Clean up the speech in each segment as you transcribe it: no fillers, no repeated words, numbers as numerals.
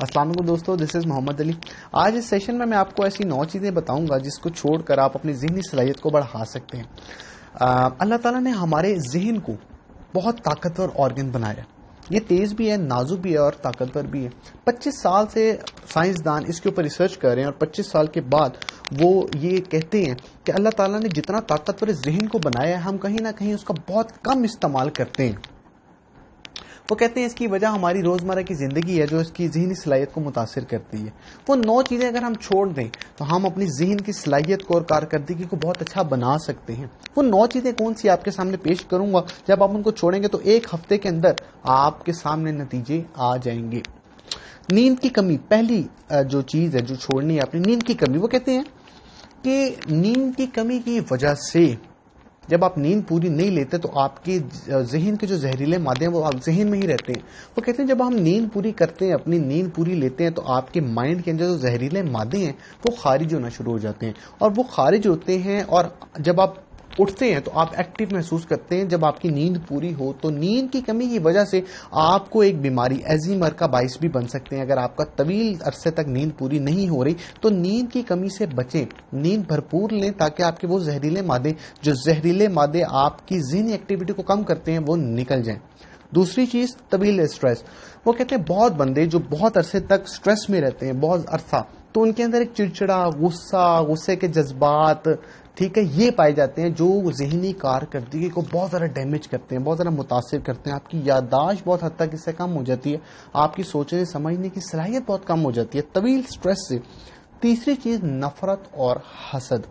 अस्सलाम वालेकुम दोस्तों, दिस इज़ मोहम्मद अली। आज इस सेशन में मैं आपको ऐसी 9 चीज़ें बताऊंगा जिसको छोड़कर आप अपनी ज़हनी सलाहियत को बढ़ा सकते हैं। अल्लाह ताला ने हमारे ज़हन को बहुत ताकतवर ऑर्गन बनाया। ये तेज़ भी है, नाजुक भी है और ताकतवर भी है। 25 साल से साइंसदान इसके ऊपर रिसर्च कर रहे हैं और 25 साल के बाद वो ये कहते हैं कि अल्लाह ताला ने जितना ताकतवर ज़हन को बनाया है, हम कहीं ना कहीं उसका बहुत कम इस्तेमाल करते हैं। वो कहते हैं इसकी वजह हमारी रोज़मर्रा की ज़िंदगी है जो इसकी ज़हनी सलाहियत को मुतासिर करती है। वो 9 चीज़ें अगर हम छोड़ दें तो हम अपनी ज़हन की सलाहियत को और कारकर्दगी को बहुत अच्छा बना सकते हैं। वो 9 चीज़ें कौन सी आपके सामने पेश करूंगा, जब आप उनको छोड़ेंगे तो एक हफ्ते के अंदर आपके सामने नतीजे आ जाएंगे। नींद की कमी पहली जो चीज़ है जो छोड़नी है अपनी, नींद की कमी। वो कहते हैं कि नींद की कमी की वजह से जब आप नींद पूरी नहीं लेते तो आपके जहन के जो जहरीले मादे हैं वो आप जहन में ही रहते हैं। वो कहते हैं जब हम नींद पूरी करते हैं, अपनी नींद पूरी लेते हैं, तो आपके माइंड के अंदर जो जहरीले मादे हैं वो खारिज होना शुरू हो जाते हैं और वो खारिज होते हैं और जब आप उठते हैं तो आप एक्टिव महसूस करते हैं। जब आपकी नींद पूरी हो तो नींद की कमी की वजह से आपको एक बीमारी अल्जाइमर का बाइस भी बन सकते हैं। अगर आपका तवील अरसे तक नींद पूरी नहीं हो रही तो नींद की कमी से बचें, नींद भरपूर लें ताकि आपके वो जहरीले मादे आपकी ज़हनी एक्टिविटी को कम करते हैं वो निकल जाएं। दूसरी चीज तवील स्ट्रेस। वो कहते हैं बहुत बंदे जो बहुत अरसे तक स्ट्रेस में रहते हैं, बहुत अरसा, तो उनके अंदर एक चिड़चिड़ा, गुस्से के जज्बात, ठीक है, ये पाए जाते हैं जो ज़हनी कारकर्दगी को बहुत ज़्यादा डैमेज करते हैं, बहुत ज़्यादा मुतासिर करते हैं। आपकी याददाश्त बहुत हद तक इससे कम हो जाती है, आपकी सोचने समझने की सलाहियत बहुत कम हो जाती है तवील स्ट्रेस से। तीसरी चीज़ नफरत और हसद।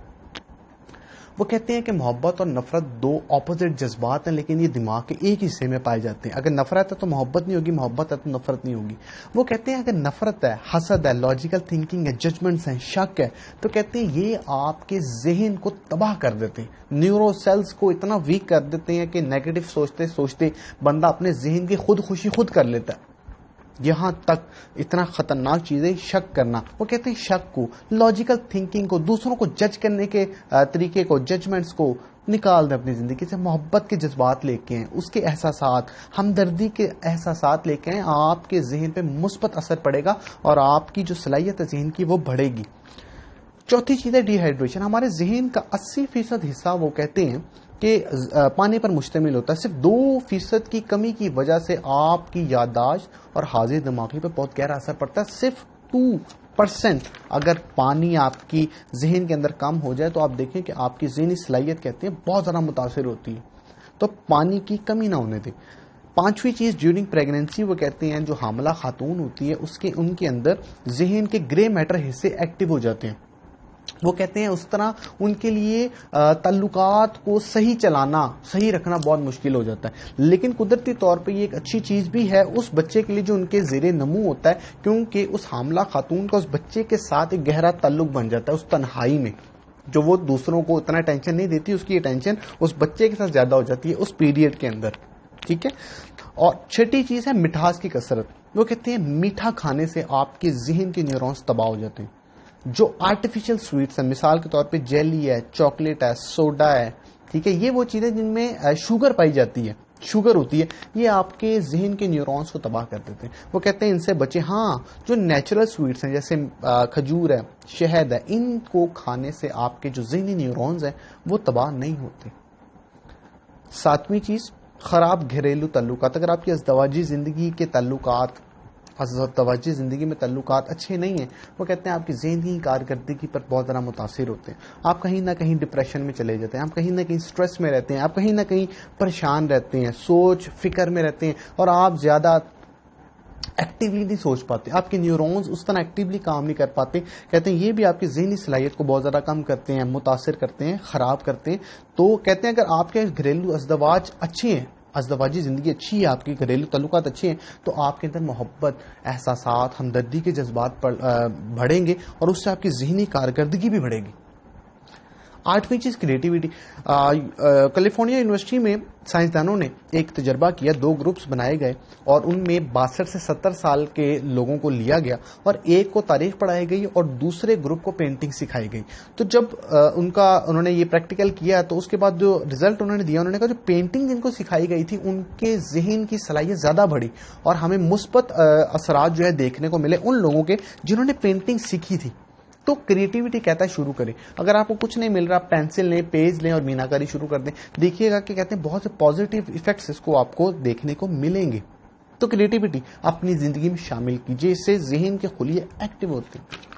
वो कहते हैं कि मोहब्बत और नफरत दो ऑपोजिट जज्बात हैं, लेकिन ये दिमाग के एक हिस्से में पाए जाते हैं। अगर नफरत है तो मोहब्बत नहीं होगी, मोहब्बत है तो नफरत नहीं होगी। वो कहते हैं अगर नफरत है, हसद है, लॉजिकल थिंकिंग है, जजमेंट्स हैं, शक है, तो कहते हैं ये आपके जहन को तबाह कर देते हैं। न्यूरो सेल्स को इतना वीक कर देते हैं कि नेगेटिव सोचते सोचते बंदा अपने जहन की खुदकुशी खुद कर लेता है। यहां तक इतना खतरनाक चीज है शक करना। वो कहते हैं शक को, लॉजिकल थिंकिंग को, दूसरों को जज करने के तरीके को, जजमेंट्स को निकाल दें अपनी जिंदगी से। मोहब्बत के जज्बात लेके आए, उसके एहसासात, हमदर्दी के एहसासात लेके आए, आपके जहन पे मुस्बत असर पड़ेगा और आपकी जो सलाहियत है जहन की वो बढ़ेगी। चौथी चीज है डिहाइड्रेशन। हमारे जहन का 80% हिस्सा वो कहते हैं कि पानी पर मुश्तमिल होता है। सिर्फ 2% की कमी की वजह से आपकी याददाश्त और हाजिर दिमागी पर बहुत गहरा असर पड़ता है। सिर्फ 2% अगर पानी आपकी जहन के अंदर कम हो जाए तो आप देखें कि आपकी जहनी सलाहियत कहते हैं बहुत ज़्यादा मुतासिर होती है। तो पानी की कमी ना होने दें। पांचवी चीज़ ड्यूरिंग प्रेगनेंसी। वो कहते हैं जो हामला खातून होती है उनके अंदर जहन के ग्रे मैटर हिस्से एक्टिव हो जाते हैं। वो कहते हैं उस तरह उनके लिए ताल्लुकात को सही चलाना, सही रखना बहुत मुश्किल हो जाता है। लेकिन कुदरती तौर पे ये एक अच्छी चीज़ भी है उस बच्चे के लिए जो उनके ज़ेरे नमू होता है, क्योंकि उस हामला खातून का उस बच्चे के साथ एक गहरा ताल्लुक बन जाता है। उस तन्हाई में जो वो दूसरों को उतना टेंशन नहीं देती, उसकी टेंशन उस बच्चे के साथ ज़्यादा हो जाती है उस पीरियड के अंदर, ठीक है। और छठी चीज़ है मिठास की कसरत। वो कहते हैं मीठा खाने से आपके जहन के न्यूरॉन्स तबाह हो जाते हैं। जो आर्टिफिशियल स्वीट्स हैं, मिसाल के तौर पे जेली है, चॉकलेट है, सोडा है, ठीक है, ये वो चीज़ें जिनमें शुगर पाई जाती है, शुगर होती है, ये आपके जहन के न्यूरॉन्स को तबाह कर देते हैं। वो कहते हैं इनसे बचे। हाँ, जो नेचुरल स्वीट्स हैं जैसे खजूर है, शहद है, इनको खाने से आपके जो जहनी न्यूरॉन्स हैं वो तबाह नहीं होते। सातवीं चीज़ खराब घरेलू ताल्लुकात। अगर आपकी अज़दवाजी ज़िंदगी के ताल्लुकात, तवज्जो ज़िंदगी में ताल्लुकात अच्छे नहीं हैं, वो कहते हैं आपकी ज़हनी कारकर्दगी पर बहुत ज़्यादा मुतासिर होते हैं। आप कहीं ना कहीं डिप्रेशन में चले जाते हैं, आप कहीं ना कहीं स्ट्रेस में रहते हैं, आप कहीं ना कहीं परेशान रहते हैं, सोच फिक्र में रहते हैं और आप ज़्यादा एक्टिवली नहीं सोच पाते, आपके न्यूरॉन्स उस तरह एक्टिवली काम नहीं कर पाते। कहते हैं ये भी आपकी ज़हनी सलाहियत को बहुत ज़्यादा कम करते हैं, मुतासिर करते हैं, ख़राब करते हैं। तो कहते हैं अगर आपके घरेलू अज़दवाज अच्छे हैं, अज़दवाजी ज़िंदगी अच्छी है, आपकी घरेलू ताल्लुकात अच्छे हैं, तो आपके अंदर मोहब्बत, एहसासात, हमदर्दी के जज्बात बढ़ेंगे और उससे आपकी ज़हनी कारकर्दगी भी बढ़ेगी। 8वीं चीज क्रिएटिविटी। कैलिफोर्निया यूनिवर्सिटी में साइंसदानों ने एक तजर्बा किया, 2 ग्रुप्स बनाए गए और उनमें 62 से 70 साल के लोगों को लिया गया और एक को तारीख पढ़ाई गई और दूसरे ग्रुप को पेंटिंग सिखाई गई। तो जब उन्होंने ये प्रैक्टिकल किया तो उसके बाद जो रिजल्ट उन्होंने दिया, उन्होंने कहा जो पेंटिंग जिनको सिखाई गई थी उनके जहन की सलाहियत ज्यादा बढ़ी और हमें मुस्बत असरात जो है देखने को मिले उन लोगों के जिन्होंने पेंटिंग सीखी थी। तो क्रिएटिविटी कहता है शुरू करें। अगर आपको कुछ नहीं मिल रहा, पेंसिल लें, पेज लें और मीनाकारी शुरू कर दें, देखिएगा कि कहते हैं बहुत से पॉजिटिव इफेक्ट्स इसको आपको देखने को मिलेंगे। तो क्रिएटिविटी अपनी जिंदगी में शामिल कीजिए, इससे जहन के खुलिए एक्टिव होते हैं।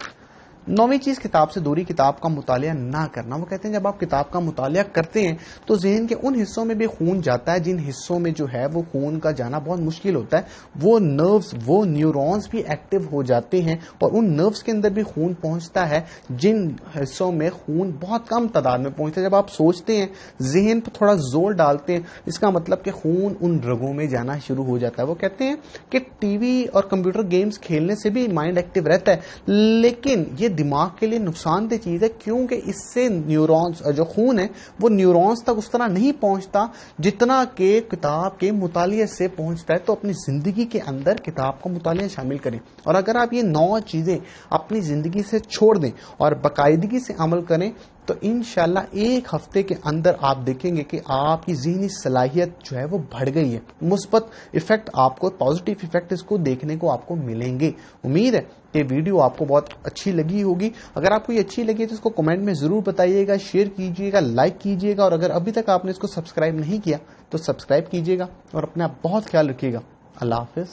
9वीं चीज किताब से दूरी, किताब का मुतालिया ना करना। वो कहते हैं जब आप किताब का मुतालिया करते हैं तो जहन के उन हिस्सों में भी खून जाता है जिन हिस्सों में जो है वो खून का जाना बहुत मुश्किल होता है। वो नर्व्स, वो न्यूरॉन्स भी एक्टिव हो जाते हैं और उन नर्व्स के अंदर भी खून पहुंचता है जिन हिस्सों में खून बहुत कम तादाद में पहुंचता है। जब आप सोचते हैं, जहन पर थोड़ा जोर डालते हैं, इसका मतलब कि खून उन रगों में जाना शुरू हो जाता है। वो कहते हैं कि टीवी और कंप्यूटर गेम्स खेलने से भी माइंड एक्टिव रहता है, लेकिन ये दिमाग के लिए नुकसानदेह चीज है क्योंकि इससे न्यूरॉन्स, जो खून है वो न्यूरॉन्स तक उस तरह नहीं पहुंचता जितना कि किताब के मुतालिए से पहुंचता है। तो अपनी जिंदगी के अंदर किताब का मुतालिया शामिल करें और अगर आप ये 9 चीजें अपनी जिंदगी से छोड़ दें और बाकायदगी से अमल करें तो इंशाल्लाह 1 हफ्ते के अंदर आप देखेंगे कि आपकी ज़हनी सलाहियत जो है वो बढ़ गई है। मुस्बत इफेक्ट आपको, पॉजिटिव इफेक्ट इसको देखने को आपको मिलेंगे। उम्मीद है ये वीडियो आपको बहुत अच्छी लगी होगी। अगर आपको ये अच्छी लगी तो इसको कमेंट में जरूर बताइएगा, शेयर कीजिएगा, लाइक कीजिएगा और अगर अभी तक आपने इसको सब्सक्राइब नहीं किया तो सब्सक्राइब कीजिएगा और अपने आप बहुत ख्याल रखिएगा। अल्लाह हाफिज।